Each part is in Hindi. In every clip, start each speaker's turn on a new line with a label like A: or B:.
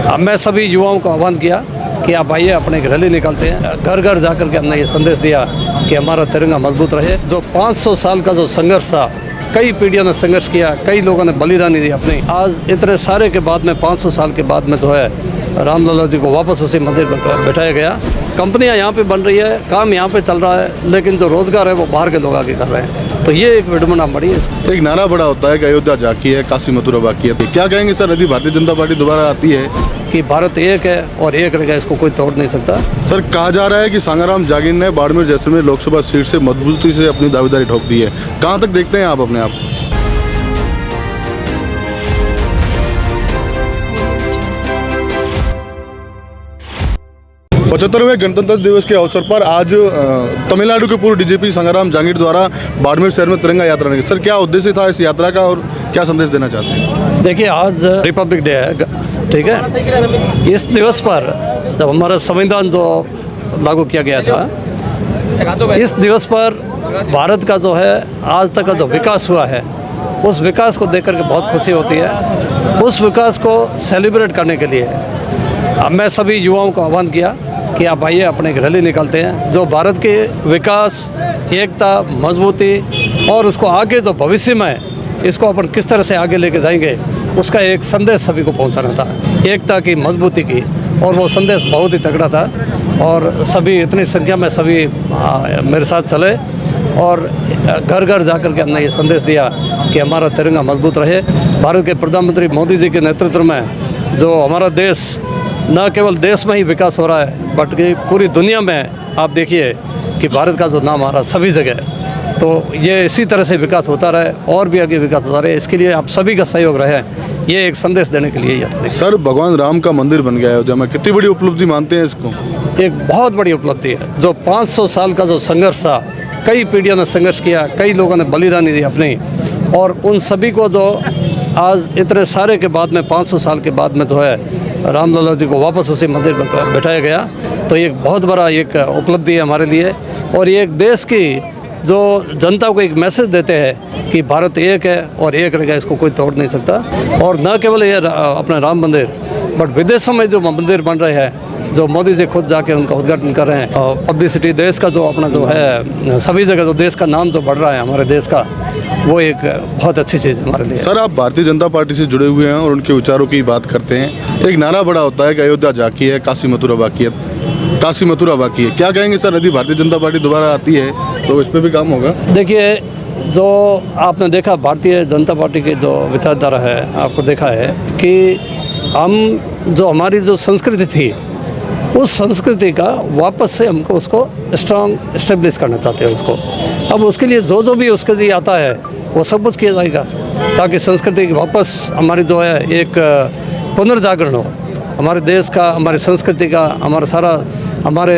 A: अब मैं सभी युवाओं को आह्वान किया कि आप आइए, अपने एक रैली निकालते हैं। घर घर जाकर के हमने ये संदेश दिया कि हमारा तिरंगा मजबूत रहे। जो 500 साल का जो संघर्ष था, कई पीढ़ियों ने संघर्ष किया, कई लोगों ने बलिदानी दी अपनी। आज इतने सारे के बाद में 500 साल के बाद में जो है रामलला जी को वापस उसी मंदिर में बैठाया गया। कंपनियां यहाँ पे बन रही है, काम यहाँ पे चल रहा है, लेकिन जो रोजगार है वो बाहर के लोग आगे कर रहे हैं। तो ये एक विडंबना बड़ी है।
B: एक नारा बड़ा होता है कि अयोध्या जाकी है, काशी मथुरा बाकी है। क्या कहेंगे सर, यदि भारतीय जनता पार्टी दोबारा आती है?
A: कि भारत एक है और एक रहेगा, इसको कोई तोड़ नहीं सकता।
B: सर, कहा जा रहा है कि सांगाराम जागीर ने बाड़मेर जैसलमेर लोकसभा सीट से मजबूती से अपनी दावेदारी ठोक दी है। कहाँ तक देखते हैं आप अपने आप? 75वें गणतंत्र दिवस के अवसर पर आज तमिलनाडु के पूर्व डीजीपी सांगाराम जागीर द्वारा बाड़मेर शहर में तिरंगा यात्रा निकाली। सर, क्या उद्देश्य था इस यात्रा का और क्या संदेश देना चाहते हैं?
A: देखिए, आज रिपब्लिक डे है, ठीक है। इस दिवस पर जब हमारा संविधान जो लागू किया गया था, इस दिवस पर भारत का जो है आज तक का जो विकास हुआ है, उस विकास को देख करके बहुत खुशी होती है। उस विकास को सेलिब्रेट करने के लिए अब मैं सभी युवाओं को आह्वान किया कि आप आइए, अपने एक रैली निकालते हैं। जो भारत के विकास, एकता, मजबूती और उसको आगे जो भविष्य में इसको अपन किस तरह से आगे लेके जाएंगे, उसका एक संदेश सभी को पहुंचाना था, एकता की, मजबूती की। और वो संदेश बहुत ही तगड़ा था और सभी इतनी संख्या में सभी मेरे साथ चले और घर घर जाकर के हमने ये संदेश दिया कि हमारा तिरंगा मजबूत रहे। भारत के प्रधानमंत्री मोदी जी के नेतृत्व में जो हमारा देश, न केवल देश में ही विकास हो रहा है, बट कि पूरी दुनिया में आप देखिए कि भारत का जो नाम आ रहा सभी जगह। तो ये इसी तरह से विकास होता रहे और भी आगे विकास होता रहे, इसके लिए आप सभी का सहयोग रहे। ये एक संदेश देने के लिए ही आता है।
B: सर, भगवान राम का मंदिर बन गया है अयोध्या में, कितनी बड़ी उपलब्धि मानते हैं इसको?
A: एक बहुत बड़ी उपलब्धि है। जो 500 साल का जो संघर्ष था, कई पीढ़ियों ने संघर्ष किया, कई लोगों ने बलिदानी दी अपनी, और उन सभी को जो आज इतने सारे के बाद में 500 साल के बाद में जो है रामलला जी को वापस उसी मंदिर में बैठाया गया, तो ये एक बहुत बड़ा एक उपलब्धि है हमारे लिए। और ये एक देश की जो जनता को एक मैसेज देते हैं कि भारत एक है और एक रहेगा, इसको कोई तोड़ नहीं सकता। और न केवल ये अपना राम मंदिर, बट विदेशों में जो मंदिर बन रहे हैं, जो मोदी जी खुद जाके उनका उद्घाटन कर रहे हैं, और पब्लिसिटी देश का जो अपना जो है सभी जगह जो देश का नाम जो बढ़ रहा है हमारे देश का, वो एक बहुत अच्छी चीज़ है हमारे लिए।
B: सर, आप भारतीय जनता पार्टी से जुड़े हुए हैं और उनके विचारों की बात करते हैं। एक नारा बड़ा होता है कि अयोध्या जाकी है, काशी मथुरा बाकी है, काशी मथुरा बाकी है। क्या कहेंगे सर, यदि भारतीय जनता पार्टी दोबारा आती है तो इस पर भी काम होगा?
A: देखिए, जो आपने देखा भारतीय जनता पार्टी की जो विचारधारा है, आपको देखा है कि हम जो हमारी जो संस्कृति थी, उस संस्कृति का वापस से हमको उसको स्ट्रांग इस्टेब्लिश करना चाहते हैं उसको। अब उसके लिए जो भी उसके लिए आता है वो सब कुछ किया जाएगा, ताकि संस्कृति की वापस हमारी जो है एक पुनर्जागरण हो, हमारे देश का, हमारी संस्कृति का, हमारा सारा हमारे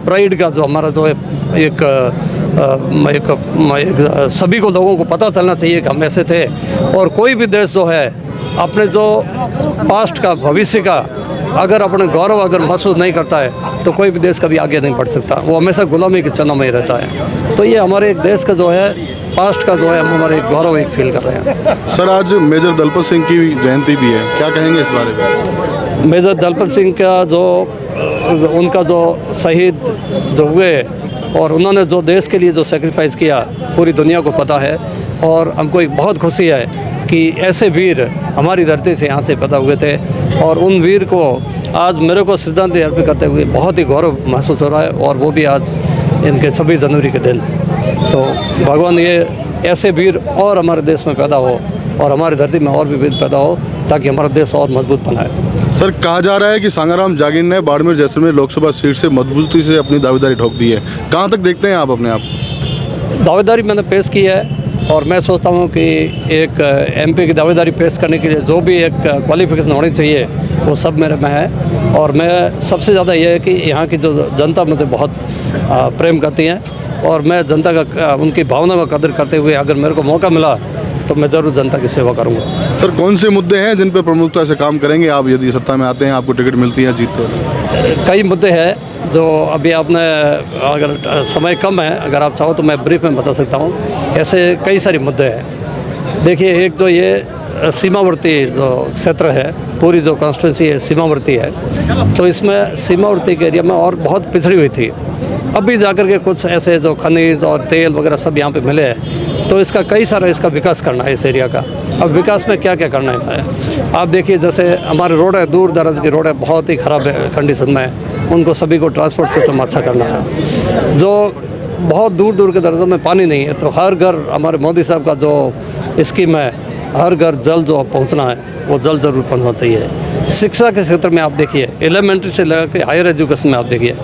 A: प्राइड का जो हमारा जो है एक सभी को लोगों को पता चलना चाहिए कि हम ऐसे थे। और कोई भी देश जो है अपने जो पास्ट का, भविष्य का अगर अपने गौरव अगर महसूस नहीं करता है, तो कोई भी देश कभी आगे नहीं बढ़ सकता। वो हमेशा गुलामी के चना में ही रहता है। तो ये हमारे एक देश का जो है पास्ट का जो है हम हमारे गौरव एक फील कर रहे हैं।
B: सर, आज मेजर दलपत सिंह की जयंती भी है, क्या कहेंगे इस बारे में?
A: मेजर दलपत सिंह का जो उनका जो शहीद जो हुए और उन्होंने जो देश के लिए जो सेक्रीफाइस किया, पूरी दुनिया को पता है। और हमको एक बहुत खुशी है कि ऐसे वीर हमारी धरती से यहाँ से पैदा हुए थे, और उन वीर को आज मेरे को श्रद्धांजलि अर्पित करते हुए बहुत ही गौरव महसूस हो रहा है। और वो भी आज इनके 26 जनवरी के दिन। तो भगवान ये ऐसे वीर और हमारे देश में पैदा हो और हमारी धरती में और भी वीर पैदा हो, ताकि हमारा देश और मजबूत बनाए।
B: सर, कहा जा रहा है कि सांगाराम जागीर ने बाड़मेर जैसलमेर लोकसभा सीट से मजबूती से अपनी दावेदारी ठोक दी है। कहाँ तक देखते हैं आप अपने आप?
A: दावेदारी मैंने पेश की है और मैं सोचता हूँ कि एक एमपी की दावेदारी पेश करने के लिए जो भी एक क्वालिफिकेशन होनी चाहिए वो सब मेरे में है। और मैं सबसे ज़्यादा ये है कि यहाँ की जो जनता मुझे बहुत प्रेम करती है, और मैं जनता का उनकी भावना का कदर करते हुए अगर मेरे को मौका मिला तो मैं ज़रूर जनता की सेवा करूँगा।
B: सर, कौन से मुद्दे हैं जिन पर प्रमुखता से काम करेंगे आप यदि सत्ता में आते हैं, आपको टिकट मिलती है, जीतते हैं?
A: कई मुद्दे हैं जो अभी आपने, अगर समय कम है, अगर आप चाहो तो मैं ब्रीफ में बता सकता हूँ। ऐसे कई सारे मुद्दे हैं। देखिए, एक जो ये सीमावर्ती जो क्षेत्र है, पूरी जो कॉन्स्टिट्यूंसी है सीमावर्ती है, तो इसमें सीमावर्ती के एरिया में और बहुत पिछड़ी हुई थी। अभी जाकर के कुछ ऐसे जो खनिज और तेल वगैरह सब यहाँ पे मिले हैं, तो इसका कई सारा इसका विकास करना है इस एरिया का। अब विकास में क्या क्या करना है आप देखिए, जैसे हमारे रोड है, दूर दराज की रोड है, बहुत ही ख़राब कंडीशन में है, उनको सभी को ट्रांसपोर्ट सिस्टम अच्छा करना है। जो बहुत दूर दूर के दर्जों में पानी नहीं है, तो हर घर, हमारे मोदी साहब का जो स्कीम है, हर घर जल जो पहुंचना है वो जल ज़रूर पहुंचना चाहिए। शिक्षा के क्षेत्र में आप देखिए, एलिमेंट्री से लेकर के हायर एजुकेशन में आप देखिए,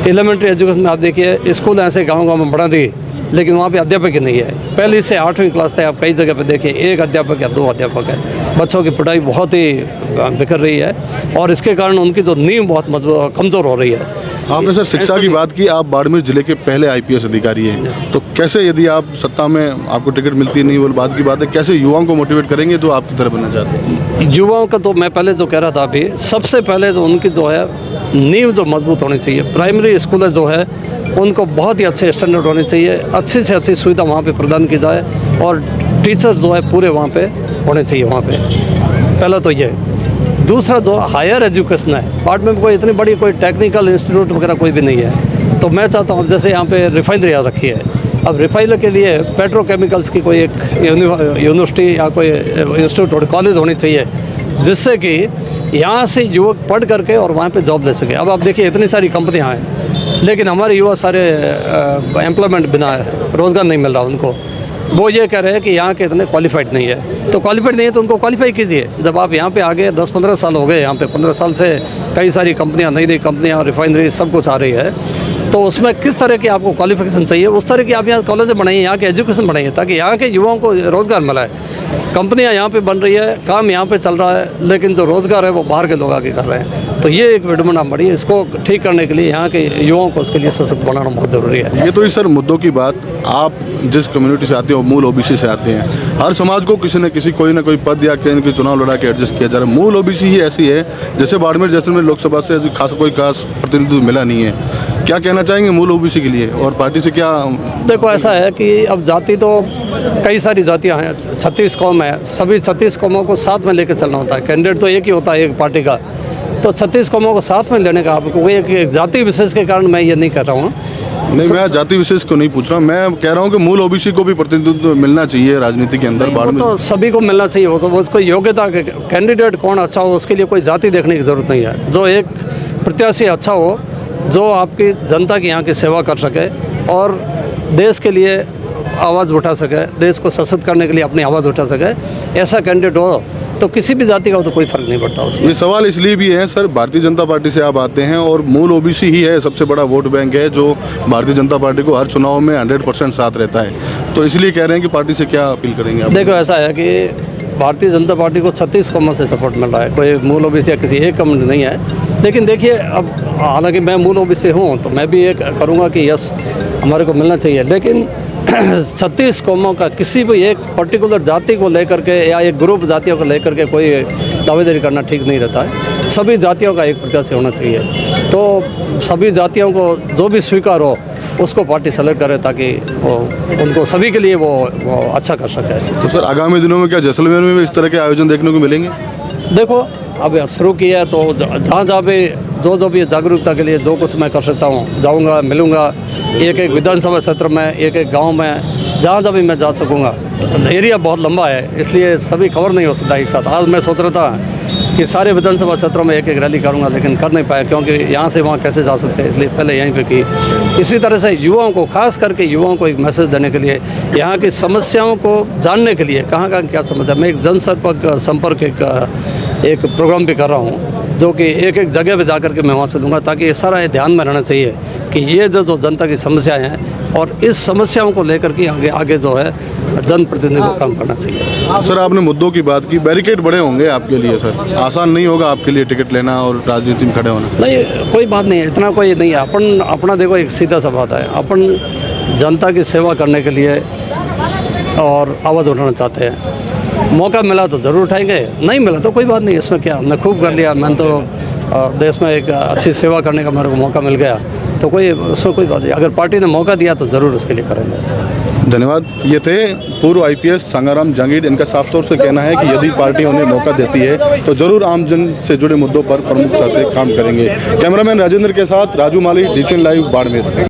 A: एलिमेंट्री एजुकेशन में आप देखिए, स्कूल ऐसे गाँव में बढ़ा दी, लेकिन वहाँ पे अध्यापक ही नहीं है। पहली से 8वीं क्लास तक आप कई जगह पे देखिए, एक अध्यापक या 2 अध्यापक है। बच्चों की पढ़ाई बहुत ही बिखर रही है, और इसके कारण उनकी जो नींव बहुत मजबूत कमज़ोर हो रही है।
B: आपने सर शिक्षा की बात की, आप बाड़मेर जिले के पहले IPS अधिकारी हैं, तो कैसे, यदि आप सत्ता में आपको टिकट मिलती नहीं, वो बात की बात है, कैसे युवाओं को मोटिवेट करेंगे जो आपकी तरह बनना चाहते हैं?
A: युवाओं का तो मैं पहले जो कह रहा था, अभी सबसे पहले जो उनकी जो है नींव जो मजबूत होनी चाहिए। प्राइमरी स्कूल जो है उनको बहुत ही अच्छे स्टैंडर्ड होने चाहिए, अच्छी से अच्छी सुविधा वहाँ पे प्रदान की जाए, और टीचर्स जो है पूरे वहाँ पे होने चाहिए वहाँ पे। पहला तो ये। दूसरा जो हायर एजुकेशन है, बाड़मेर में कोई इतनी बड़ी कोई टेक्निकल इंस्टीट्यूट वगैरह कोई भी नहीं है, तो मैं चाहता हूँ जैसे यहाँ पे रिफाइनरी आ रखी है, अब रिफाइनर के लिए पेट्रोकेमिकल्स की कोई एक यूनिवर्सिटी या कोई इंस्टीट्यूट और कॉलेज होनी चाहिए, जिससे कि यहाँ से युवक पढ़ करके और वहाँ पे जॉब ले सके। अब आप देखिए, इतनी सारी कंपनियाँ हैं, लेकिन हमारे युवा सारे एम्प्लॉयमेंट बिना है, रोज़गार नहीं मिल रहा उनको। वो ये कह रहे हैं कि यहाँ के इतने क्वालिफाइड नहीं है, तो क्वालिफाइड नहीं है तो उनको क्वालिफाई कीजिए। जब आप यहाँ पे आ गए, 10-15 साल हो गए यहाँ पे, 15 साल से कई सारी कंपनियाँ, नई नई कंपनियाँ, रिफाइनरी सब कुछ आ रही है, तो उसमें किस तरह की आपको क्वालिफिकेशन चाहिए, उस तरह की आप यहाँ कॉलेज बनाइए, यहाँ के एजुकेशन बनाइए, ताकि यहाँ के युवाओं को रोज़गार मिला है। कंपनियाँ यहाँ पे बन रही है, काम यहाँ पे चल रहा है, लेकिन जो रोज़गार है वो बाहर के लोग आके कर रहे हैं। तो ये एक विडंबना बड़ी है, इसको ठीक करने के लिए यहाँ के युवाओं को उसके लिए सशक्त बनाना बहुत ज़रूरी है।
B: ये तो इस सर मुद्दों की बात, आप जिस कम्युनिटी से आते हैं वो मूल OBC से आते हैं। हर समाज को किसी न किसी कोई ना कोई पद या केंद्र के चुनाव लड़ा के एडजस्ट किया जा रहा है। मूल OBC ही ऐसी है, जैसे बाड़मेर जैसलमेर लोकसभा से कोई खास प्रतिनिधित्व मिला नहीं है। क्या कहना चाहेंगे मूल OBC के लिए, और पार्टी से क्या?
A: देखो, ऐसा है कि अब जाति तो कई सारी जातियां हैं, 36 कौम है, सभी 36 कौमों को साथ में लेकर चलना होता है। कैंडिडेट तो एक ही होता है एक पार्टी का, तो 36 कौमों को साथ में लेने का आपको, वो एक जाति विशेष के कारण मैं ये नहीं कर रहा हूँ।
B: नहीं, मैं जाति विशेष को नहीं पूछ रहा, मैं कह रहा हूँ कि मूल OBC को भी प्रतिनिधित्व मिलना चाहिए राजनीति के अंदर।
A: वो तो सभी को मिलना चाहिए, वो उसको योग्यता के कैंडिडेट कौन अच्छा हो, उसके लिए कोई जाति देखने की ज़रूरत नहीं है। जो एक प्रत्याशी अच्छा हो, जो आपकी जनता की यहाँ की सेवा कर सके और देश के लिए आवाज़ उठा सके, देश को सशक्त करने के लिए अपनी आवाज़ उठा सके, ऐसा कैंडिडेट हो तो किसी भी जाति का हो तो कोई फ़र्क नहीं पड़ता उसमें।
B: ये सवाल इसलिए भी है सर, भारतीय जनता पार्टी से आप आते हैं और मूल OBC ही है सबसे बड़ा वोट बैंक है, जो भारतीय जनता पार्टी को हर चुनाव में 100% साथ रहता है, तो इसलिए कह रहे हैं कि पार्टी से क्या अपील करेंगे आप?
A: देखो, ऐसा है कि भारतीय जनता पार्टी को 36 कौमों से सपोर्ट मिल रहा है, कोई मूल OBC या किसी एक कम्युनिटी नहीं है। लेकिन देखिए, अब हालांकि मैं मूल OBC हूँ, तो मैं भी ये करूँगा कि यस, हमारे को मिलना चाहिए, लेकिन 36 कौमों का किसी भी एक पर्टिकुलर जाति को लेकर के या एक ग्रुप जातियों को लेकर के कोई दावेदारी करना ठीक नहीं रहता है। सभी जातियों का एक प्रत्याशी होना चाहिए, तो सभी जातियों को जो भी स्वीकार हो उसको पार्टी सेलेक्ट करे, ताकि वो उनको सभी के लिए वो अच्छा कर सके।
B: तो सर आगामी दिनों में क्या जैसलमेर में भी इस तरह के आयोजन देखने को मिलेंगे?
A: देखो, अब शुरू किया है, तो जहाँ जहाँ भी जो भी जागरूकता के लिए जो कुछ मैं कर सकता हूँ, जाऊँगा, मिलूँगा, एक एक विधानसभा क्षेत्र में, एक एक गांव में, जहाँ जहाँ भी मैं जा सकूँगा। एरिया बहुत लंबा है, इसलिए सभी कवर नहीं हो सकता एक साथ। आज मैं सोच रहा था कि सारे विधानसभा क्षेत्रों में एक एक रैली करूँगा, लेकिन कर नहीं पाया, क्योंकि यहाँ से वहाँ कैसे जा सकते हैं, इसलिए पहले यहीं पे की। इसी तरह से युवाओं को, खास करके युवाओं को एक मैसेज देने के लिए, यहाँ की समस्याओं को जानने के लिए, कहाँ कहाँ क्या समस्या, मैं एक जनसंपर्क एक प्रोग्राम भी कर रहा हूँ, जो कि एक एक जगह पे जाकर के मैं वहाँ से दूंगा, ताकि ये सारा ध्यान में रहना चाहिए कि ये जो जनता की समस्याएं हैं, और इस समस्याओं को लेकर के आगे जो है जनप्रतिनिधि को काम करना चाहिए।
B: सर आपने मुद्दों की बात की, बैरिकेड बड़े होंगे आपके लिए सर, आसान नहीं होगा आपके लिए टिकट लेना और राजनीति में खड़े होना?
A: नहीं, कोई बात नहीं है, इतना कोई नहीं है। अपना देखो, एक सीधा सा बात है, अपन जनता की सेवा करने के लिए और आवाज़ उठाना चाहते हैं। मौका मिला तो ज़रूर उठाएंगे, नहीं मिला तो कोई बात नहीं, इसमें क्या, हमने खूब कर लिया। मैंने तो देश में एक अच्छी सेवा करने का मेरे को मौका मिल गया, तो कोई उसमें कोई बात नहीं। अगर पार्टी ने मौका दिया तो ज़रूर उसके लिए करेंगे।
B: धन्यवाद। ये थे पूर्व IPS सांगाराम जहांगीर। इनका साफ तौर से कहना है कि यदि पार्टी उन्हें मौका देती है तो जरूर आमजन से जुड़े मुद्दों पर प्रमुखता से काम करेंगे। कैमरामैन राजेंद्र के साथ राजू माली, DCN लाइव, बाड़मेर।